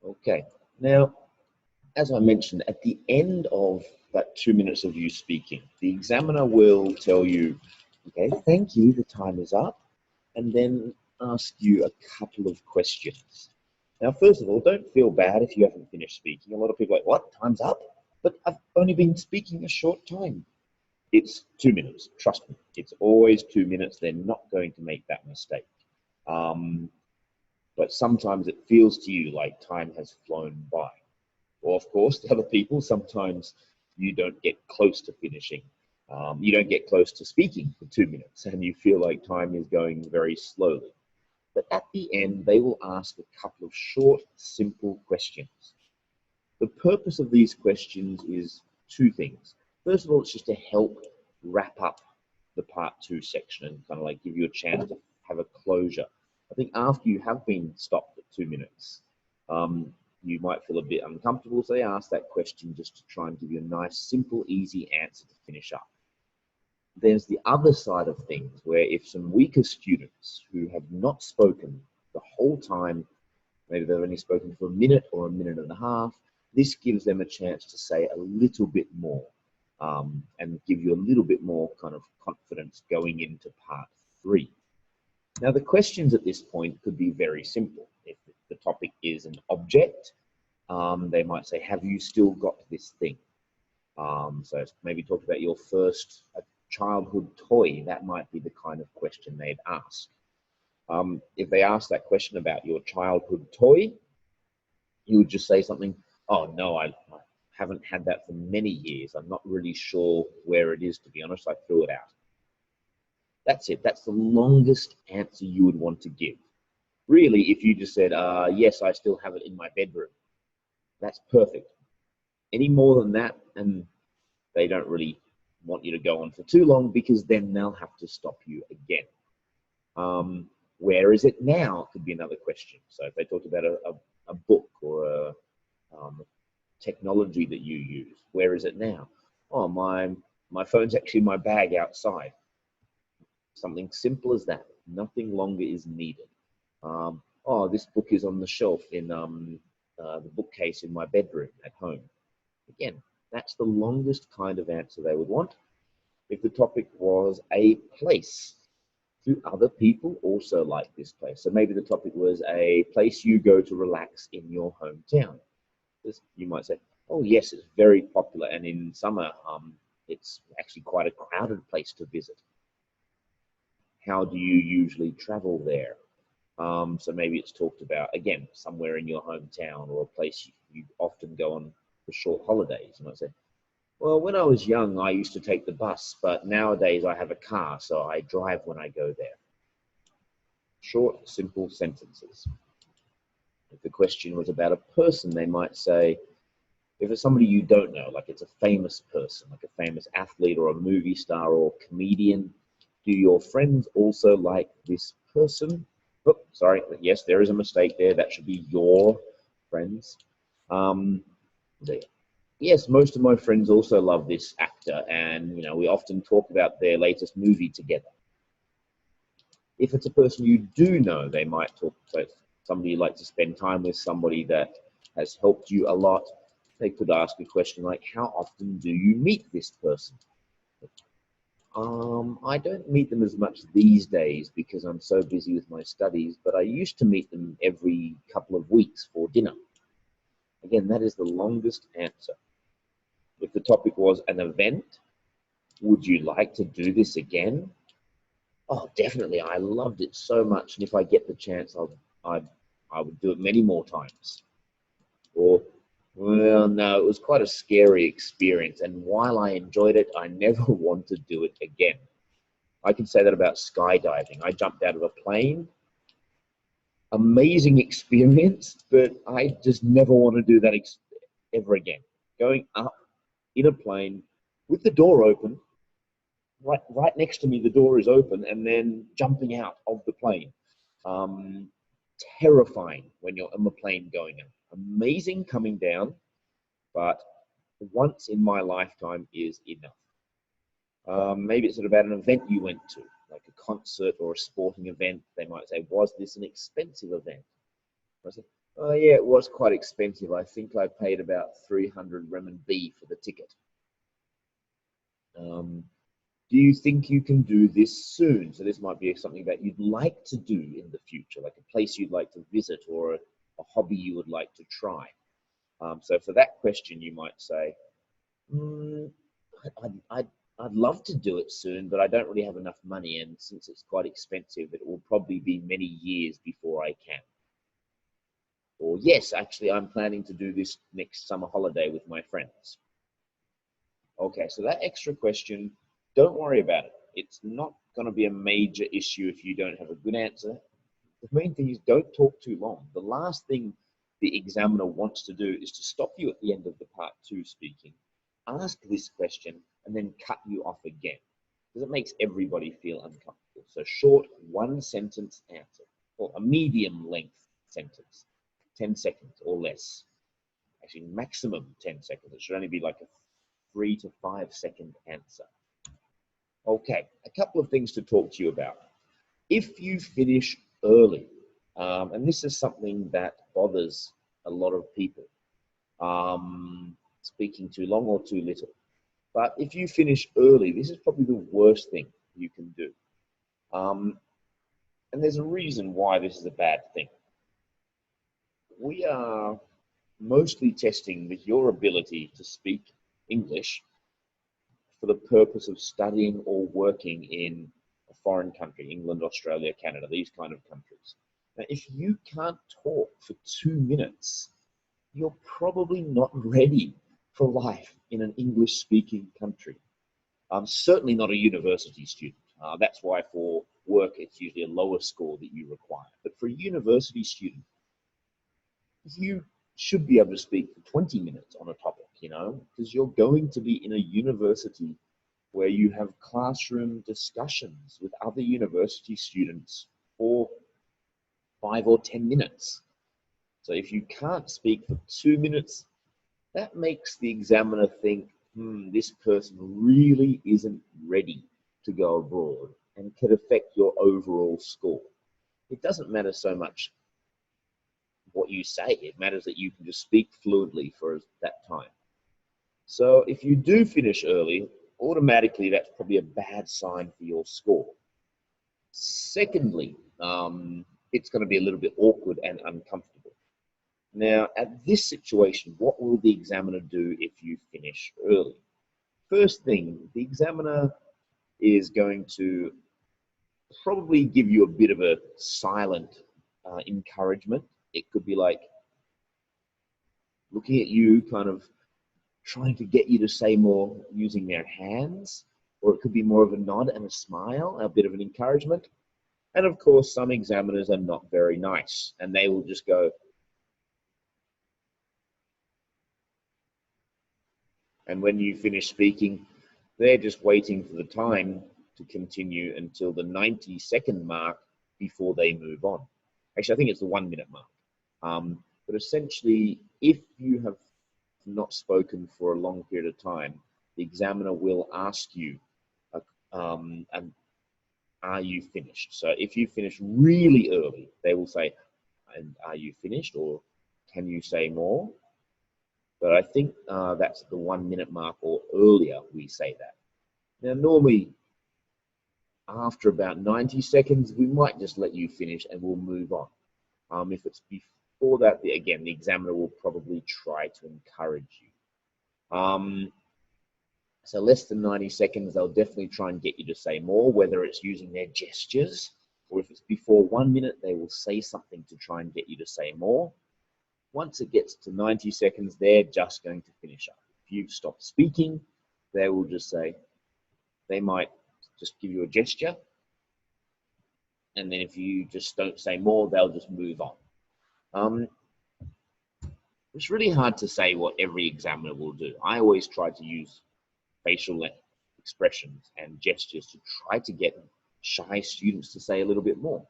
Okay. Now, as I mentioned, at the end of that 2 minutes of you speaking, the examiner will tell you, okay, thank you, the time is up, and then ask you a couple of questions. Now, first of all, don't feel bad if you haven't finished speaking. A lot of people are like, what, time's up? But I've only been speaking a short time. It's 2 minutes, trust me. It's always 2 minutes. They're not going to make that mistake. But sometimes it feels to you like time has flown by. Or of course, the other people, sometimes you don't get close to finishing. You don't get close to speaking for 2 minutes and you feel like time is going very slowly. But at the end, they will ask a couple of short, simple questions. The purpose of these questions is two things. First of all, it's just to help wrap up the part 2 section and kind of like give you a chance to have a closure. I think after you have been stopped at 2 minutes, you might feel a bit uncomfortable, so they ask that question just to try and give you a nice, simple, easy answer to finish up. There's the other side of things where if some weaker students who have not spoken the whole time, maybe they've only spoken for a minute or a minute and a half, this gives them a chance to say a little bit more and give you a little bit more kind of confidence going into part 3. Now, the questions at this point could be very simple. If the topic is an object, they might say, have you still got this thing? So maybe talk about your first childhood toy. That might be the kind of question they'd ask. If they ask that question about your childhood toy, you would just say something, oh no, I haven't had that for many years. I'm not really sure where it is, to be honest. I threw it out. That's it. That's the longest answer you would want to give. Really, if you just said, yes, I still have it in my bedroom, that's perfect. Any more than that, and they don't really want you to go on for too long because then they'll have to stop you again. Where is it now could be another question. So if they talked about a book or a technology that you use, where is it now? Oh, my phone's actually in my bag outside. Something simple as that. Nothing longer is needed. Oh, this book is on the shelf in the bookcase in my bedroom at home. Again, that's the longest kind of answer they would want. If the topic was a place, do other people also like this place? So maybe the topic was a place you go to relax in your hometown. You might say, oh yes, it's very popular, and in summer it's actually quite a crowded place to visit. How do you usually travel there? So maybe it's talked about, again, somewhere in your hometown or a place you often go on for short holidays. You might say, well, when I was young, I used to take the bus, but nowadays I have a car, so I drive when I go there. Short, simple sentences. If the question was about a person, they might say, if it's somebody you don't know, like it's a famous person, like a famous athlete or a movie star or comedian, do your friends also like this person? Oh, sorry, yes, there is a mistake there. That should be your friends. Yes, most of my friends also love this actor, and you know, we often talk about their latest movie together. If it's a person you do know, they might talk to somebody you like to spend time with, somebody that has helped you a lot. They could ask a question like, how often do you meet this person? I don't meet them as much these days because I'm so busy with my studies, but I used to meet them every couple of weeks for dinner. Again, that is the longest answer. If the topic was an event, would you like to do this again? Oh, definitely. I loved it so much, and if I get the chance, I would do it many more times. Or, well, no, it was quite a scary experience, and while I enjoyed it, I never want to do it again. I can say that about skydiving. I jumped out of a plane. Amazing experience, but I just never want to do that ever again. Going up in a plane with the door open, right next to me, the door is open, and then jumping out of the plane. Terrifying when you're on the plane going up. Amazing coming down, but once in my lifetime is enough. Maybe it's about an event you went to, like a concert or a sporting event. They might say, was this an expensive event? I said, Oh yeah, it was quite expensive. I think I paid about 300 renminbi for the ticket. Um, do you think you can do this soon? So this might be something that you'd like to do in the future, like a place you'd like to visit or a hobby you would like to try. So for that question, you might say, mm, I'd, I'd, I'd love to do it soon, but I don't really have enough money. And since it's quite expensive, it will probably be many years before I can. Or yes, actually, I'm planning to do this next summer holiday with my friends. Okay, so that extra question, don't worry about it. It's not going to be a major issue if you don't have a good answer. The main thing is don't talk too long. The last thing the examiner wants to do is to stop you at the end of the part two speaking, ask this question, and then cut you off again, because it makes everybody feel uncomfortable. So short, one sentence answer, or a medium length sentence, 10 seconds or less. Actually, maximum 10 seconds. It should only be like a 3 to 5 second answer. Okay, a couple of things to talk to you about. If you finish early, and this is something that bothers a lot of people, speaking too long or too little. But if you finish early, this is probably the worst thing you can do. And there's a reason why this is a bad thing. We are mostly testing with your ability to speak English for the purpose of studying or working in a foreign country, England, Australia, Canada, these kind of countries. Now, if you can't talk for 2 minutes, you're probably not ready for life in an English-speaking country. Certainly not a university student. That's why for work, it's usually a lower score that you require. But for a university student, you should be able to speak for 20 minutes on a topic, because you're going to be in a university where you have classroom discussions with other university students for 5 or 10 minutes. So if you can't speak for 2 minutes, that makes the examiner think, this person really isn't ready to go abroad, and could affect your overall score. It doesn't matter so much what you say, it matters that you can just speak fluently for that time. So if you do finish early, automatically that's probably a bad sign for your score. Secondly, it's going to be a little bit awkward and uncomfortable. Now, at this situation, what will the examiner do if you finish early? First thing, the examiner is going to probably give you a bit of a silent encouragement. It could be like looking at you, kind of trying to get you to say more using their hands, or it could be more of a nod and a smile, a bit of an encouragement. And of course, some examiners are not very nice, and they will just go, and when you finish speaking, they're just waiting for the time to continue until the 90-second mark before they move on. Actually, I think it's the 1 minute mark. But essentially, if you have not spoken for a long period of time, the examiner will ask you, and are you finished? So if you finish really early, they will say, and are you finished, or can you say more? But I think that's the 1 minute mark or earlier we say that. Now, normally after about 90 seconds, we might just let you finish and we'll move on. If it's before that, again, the examiner will probably try to encourage you. So less than 90 seconds, they'll definitely try and get you to say more, whether it's using their gestures, or if it's before 1 minute, they will say something to try and get you to say more. Once it gets to 90 seconds, they're just going to finish up. If you've stopped speaking, they will just say, they might just give you a gesture, and then if you just don't say more, they'll just move on. It's really hard to say what every examiner will do. I always try to use facial expressions and gestures to try to get shy students to say a little bit more,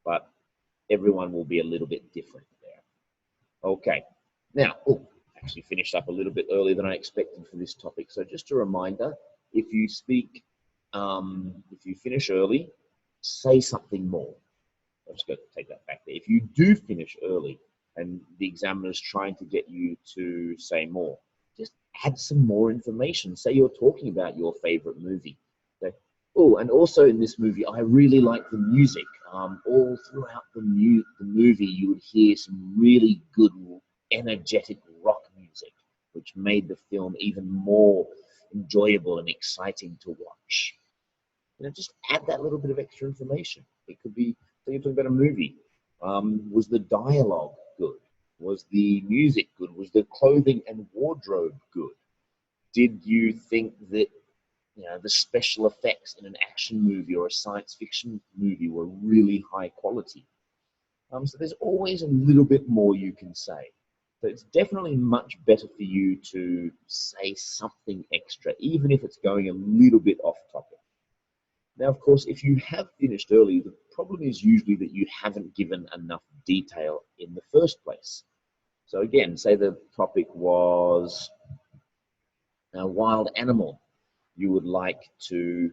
but everyone will be a little bit different there. Okay, now, actually finished up a little bit earlier than I expected for this topic. So just a reminder, if you speak, if you finish early, say something more. I'm just going to take that back there. If you do finish early, and the examiner's trying to get you to say more, just add some more information. Say you're talking about your favorite movie. Say, oh, and also in this movie, I really like the music. All throughout the movie, you would hear some really good, energetic rock music, which made the film even more enjoyable and exciting to watch. Just add that little bit of extra information. It could be, say you're talking about a movie. Was the dialogue good? Was the music good? Was the clothing and wardrobe good? Did you think that the special effects in an action movie or a science fiction movie were really high quality? So there's always a little bit more you can say. So it's definitely much better for you to say something extra, even if it's going a little bit off topic. Now, of course, if you have finished early, the problem is usually that you haven't given enough detail in the first place. So again, say the topic was a wild animal you would like to,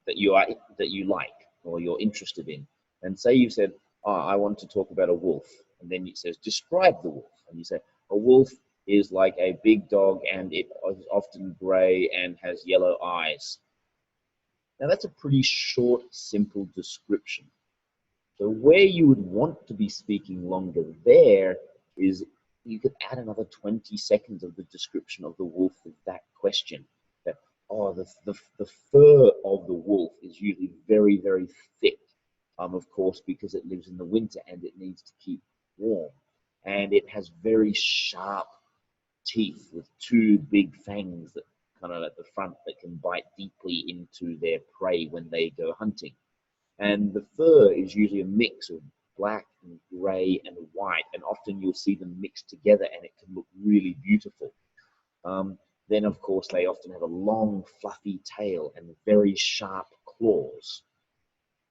that you like or you're interested in. And say you said, oh, I want to talk about a wolf. And then it says, describe the wolf. And you say, a wolf is like a big dog and it is often gray and has yellow eyes. Now that's a pretty short, simple description. So where you would want to be speaking longer there is you could add another 20 seconds of the description of the wolf with that question. That, oh, the fur of the wolf is usually very, very thick, of course, because it lives in the winter and it needs to keep warm. And it has very sharp teeth with two big fangs that kind of at the front that can bite deeply into their prey when they go hunting. And the fur is usually a mix of black and gray and white, and often you'll see them mixed together and it can look really beautiful. Then, of course, they often have a long, fluffy tail and very sharp claws.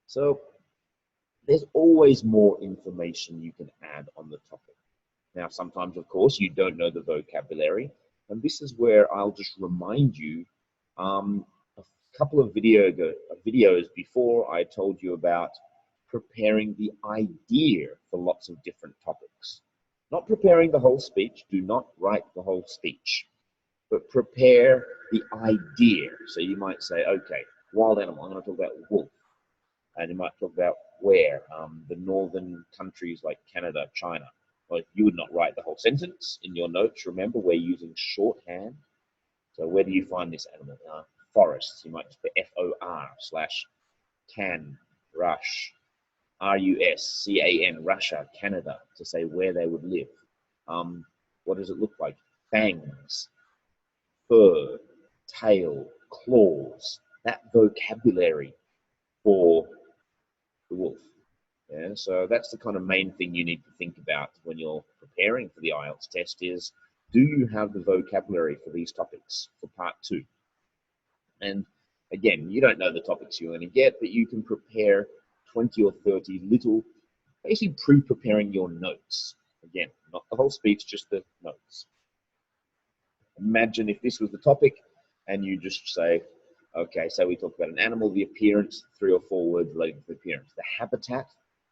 So there's always more information you can add on the topic. Now, sometimes, of course, you don't know the vocabulary, and this is where I'll just remind you a couple of videos before I told you about preparing the idea for lots of different topics. Not preparing the whole speech, do not write the whole speech, but prepare the idea. So you might say, okay, wild animal, I'm going to talk about wolf. And you might talk about where, the northern countries like Canada, China. Well, you would not write the whole sentence in your notes. Remember, we're using shorthand. So where do you find this animal? Forests. You might just put FOR/can, Rush, RUSCAN, Russia, Canada, to say where they would live. What does it look like? Fangs, fur, tail, claws. That vocabulary for the wolf. Yeah, so that's the kind of main thing you need to think about when you're preparing for the IELTS test is, do you have the vocabulary for these topics for part 2? And again, you don't know the topics you're going to get, but you can prepare 20 or 30 little, basically pre-preparing your notes. Again, not the whole speech, just the notes. Imagine if this was the topic and you just say, okay, so we talk about an animal, the appearance, 3 or 4 words related to the appearance. The habitat,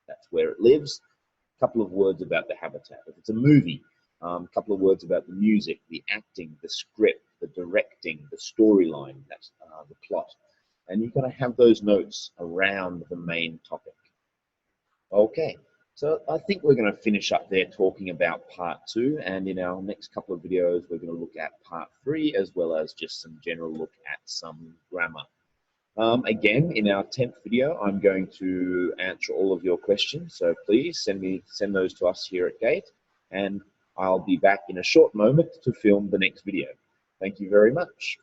that's where it lives. A couple of words about the habitat. If it's a movie, a couple of words about the music, the acting, the script, the directing, the storyline, that's the plot. And you've got to have those notes around the main topic. Okay, so I think we're going to finish up there talking about part 2, and in our next couple of videos we're going to look at part 3 as well as just some general look at some grammar. Again, in our 10th video, I'm going to answer all of your questions, so please send those to us here at Gate, and I'll be back in a short moment to film the next video. Thank you very much.